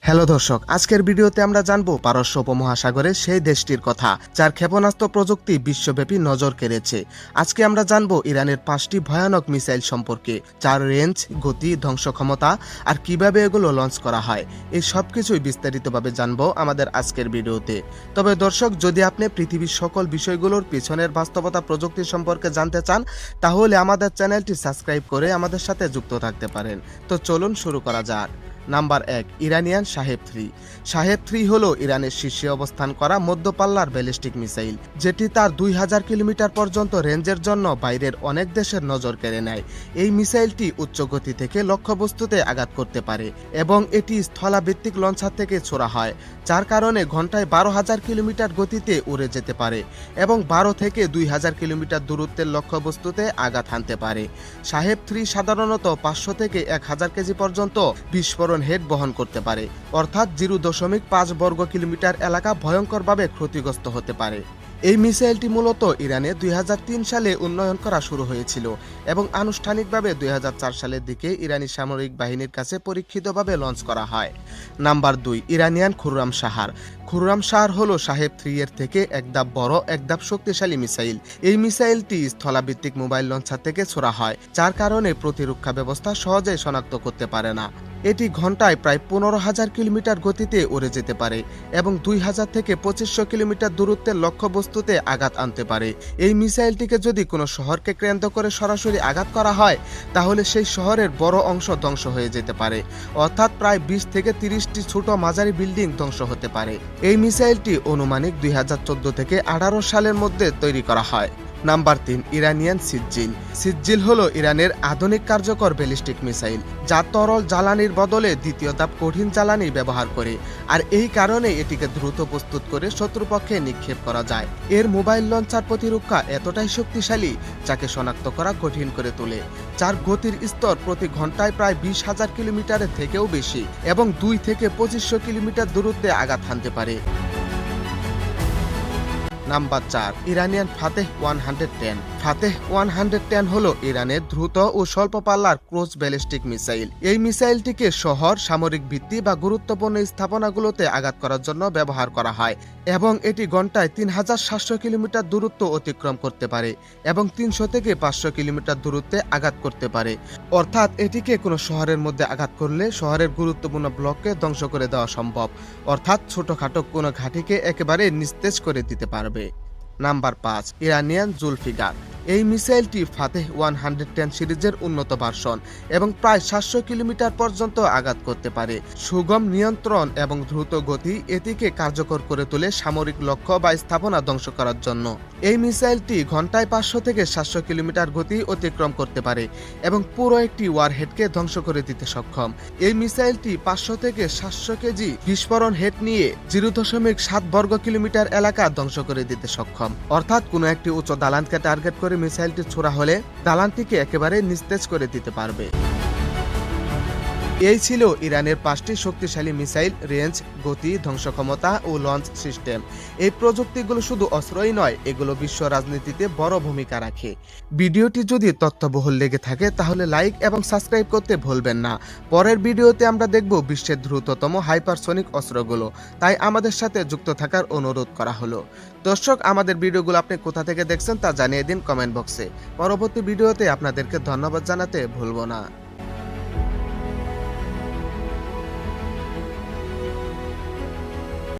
Hello দর্শক, আজকের ভিডিওতে আমরা জানবো পারস্য উপমহাসাগরের সেই দেশটির কথা যার ক্ষেপণাস্ত্র প্রযুক্তি বিশ্বব্যাপী নজর কেড়েছে। আজকে আমরা জানবো ইরানের 5টি ভয়ানক মিসাইল সম্পর্কে, যার রেঞ্জ, গতি, ধ্বংস ক্ষমতা আর কিভাবে এগুলো লঞ্চ করা হয়। এই সব কিছুই বিস্তারিতভাবে জানবো আমাদের আজকের ভিডিওতে। তবে দর্শক, যদি আপনি পৃথিবীর সকল বিষয়গুলোর পিছনের বাস্তবতা প্রযুক্তি সম্পর্কে জানতে চান, তাহলে আমাদের চ্যানেলটি সাবস্ক্রাইব করে আমাদের সাথে যুক্ত থাকতে পারেন। তো চলুন শুরু করা যাক। Number 1, Iranian শাহেব-3। শাহেব-3 হলো ইরানের শীর্ষে অবস্থান করা মধ্যপাল্লার ব্যালিস্টিক মিসাইল, যেটি তার 2000 কিলোমিটার পর্যন্ত রেঞ্জের জন্য বাইরের অনেক দেশের নজর কেড়ে নেয়। এই মিসাইলটি উচ্চ গতি থেকে লক্ষ্যবস্তুতে আঘাত করতে পারে এবং এটি স্থলাভিত্তিক লঞ্চার থেকে ছোড়া হয়, যার কারণে ঘন্টায় 12,000 কিলোমিটার গতিতে উড়ে যেতে পারে এবং 12 থেকে 2000 কিলোমিটার দূরত্বের লক্ষ্যবস্তুতে আঘাত হানতে পারে। শাহেব-3 সাধারণত 500 থেকে 1000 কেজি পর্যন্ত বিস্ফোরণ হেড বহন করতে পারে, অর্থাৎ 0.5 বর্গ কিলোমিটার এলাকা ভয়ঙ্করভাবে ক্ষতিগ্রস্ত হতে পারে। এই মিসাইলটি মূলত ইরানে 2003 সালে উন্নয়ন করা শুরু হয়েছিল এবং আনুষ্ঠানিকভাবে 2004 সালের দিকে ইরানি সামরিক বাহিনীর কাছে পরীক্ষিতভাবে লঞ্চ করা হয়। Number 2, Iranian খুররামশাহার। খুররামশাহার হলো শাহেব-3 এর থেকে এক ধাপ বড়, এক ধাপ শক্তিশালী মিসাইল। এই মিসাইলটি স্থলাভিত্তিক মোবাইল লঞ্চার থেকে ছোড়া হয়, যার কারণে প্রতিরক্ষা ব্যবস্থা সহজে শনাক্ত করতে পারে না। এটি ঘন্টায় প্রায় 15,000 কিলোমিটার গতিতে উড়ে যেতে পারে এবং 2000 থেকে 2500 কিলোমিটার দূরত্বের লক্ষ্যবস্তুতে আঘাত আনতে পারে। এই মিসাইলটিকে যদি কোনো শহরকে কেন্দ্র করে সরাসরি আঘাত করা হয়, তাহলে সেই শহরের বড় অংশ ধ্বংস হয়ে যেতে পারে, অর্থাৎ প্রায় 20 থেকে 30টি ছোট মাঝারি বিল্ডিং ধ্বংস হতে পারে। এই মিসাইলটি আনুমানিক 2014 থেকে 18 সালের মধ্যে তৈরি করা হয়। Number 3, Iranian Sejjil. সিজ্জিল হলো ইরানের আধুনিক কার্যকর ব্যালিস্টিক মিসাইল, যা তরল জ্বালানির বদলে দ্বিতীয় ধাপ কঠিন জ্বালানি ব্যবহার করে, আর এই কারণে এটিকে দ্রুত প্রস্তুত করে শত্রুপক্ষে নিক্ষেপ করা যায়। এর মোবাইল লঞ্চার প্রতিরক্ষা এতটাই শক্তিশালী যাকে শনাক্ত করা কঠিন করে তোলে, যার গতির স্তর প্রতি ঘন্টায় প্রায় 20,000 কিলোমিটারের থেকেও বেশি এবং 2 থেকে 2500 কিলোমিটার দূরত্বে আঘাত হানতে পারে। Number 4, Iranian Fatih 110। ফাতেহ 110 হলো ইরানের দ্রুত ও স্বল্প পাল্লার ক্রুজ ব্যালিস্টিক মিসাইল। এই মিসাইলটিকে শহর, সামরিক ভিত্তি বা গুরুত্বপূর্ণ স্থাপনাগুলোতে আঘাত করার জন্য ব্যবহার করা হয় এবং এটি ঘন্টায় 3700 কিলোমিটার দূরত্ব অতিক্রম করতে পারে এবং 300 থেকে 500 কিলোমিটার দূরত্বে আঘাত করতে পারে, অর্থাৎ এটিকে কোনো শহরের মধ্যে আঘাত করলে শহরের গুরুত্বপূর্ণ ব্লককে ধ্বংস করে দেওয়া সম্ভব, অর্থাৎ ছোটখাটো কোনো ঘাঁটিকে একেবারে নিস্তেজ করে দিতে পারবে। Number 5, Iranian Zulfiqar. এই মিসাইলটি ফাতেহ 110 সিরিজের উন্নত ভার্সন এবং প্রায় 700 কিলোমিটার পর্যন্ত আঘাত করতে পারে। সুগম নিয়ন্ত্রণ এবং দ্রুত গতি এটিকে কার্যকর করে তোলে সামরিক লক্ষ্য বা স্থাপনা ধ্বংস করার জন্য। এই মিসাইলটি ঘন্টায় 500 থেকে 700 কিলোমিটার গতি অতিক্রম করতে পারে এবং পুরো একটি ওয়ারহেডকে ধ্বংস করে দিতে সক্ষম। এই মিসাইলটি 500 থেকে 700 কেজি বিস্ফোরণ হেড নিয়ে 0.7 বর্গ কিলোমিটার এলাকা ধ্বংস করে দিতে সক্ষম, অর্থাৎ কোনো একটি উচ্চ দালানকে টার্গেট করে মিসাইলটি ছোড়া হলে দালানটিকে একেবারে নিস্তেজ করে দিতে পারবে। এই ছিল ইরানের 5টি শক্তিশালী মিসাইল, রেঞ্জ, গতি, ধ্বংস ক্ষমতা ও লঞ্চ সিস্টেম। এই প্রযুক্তিগুলো শুধু অস্ত্রই নয়, এগুলো বিশ্ব রাজনীতিতে বড় ভূমিকা রাখে। ভিডিওটি যদি তথ্যবহুল লেগে থাকে তাহলে লাইক এবং সাবস্ক্রাইব করতে ভুলবেন না। পরের ভিডিওতে আমরা দেখব বিশ্বের দ্রুততম হাইপারসনিক অস্ত্রগুলো, তাই আমাদের সাথে যুক্ত থাকার অনুরোধ করা হলো। দর্শক, আমাদের ভিডিওগুলো আপনি কোথা থেকে দেখছেন তা জানিয়ে দিন কমেন্ট বক্সে। পরবর্তী ভিডিওতে আপনাদেরকে ধন্যবাদ জানাতে ভুলব না।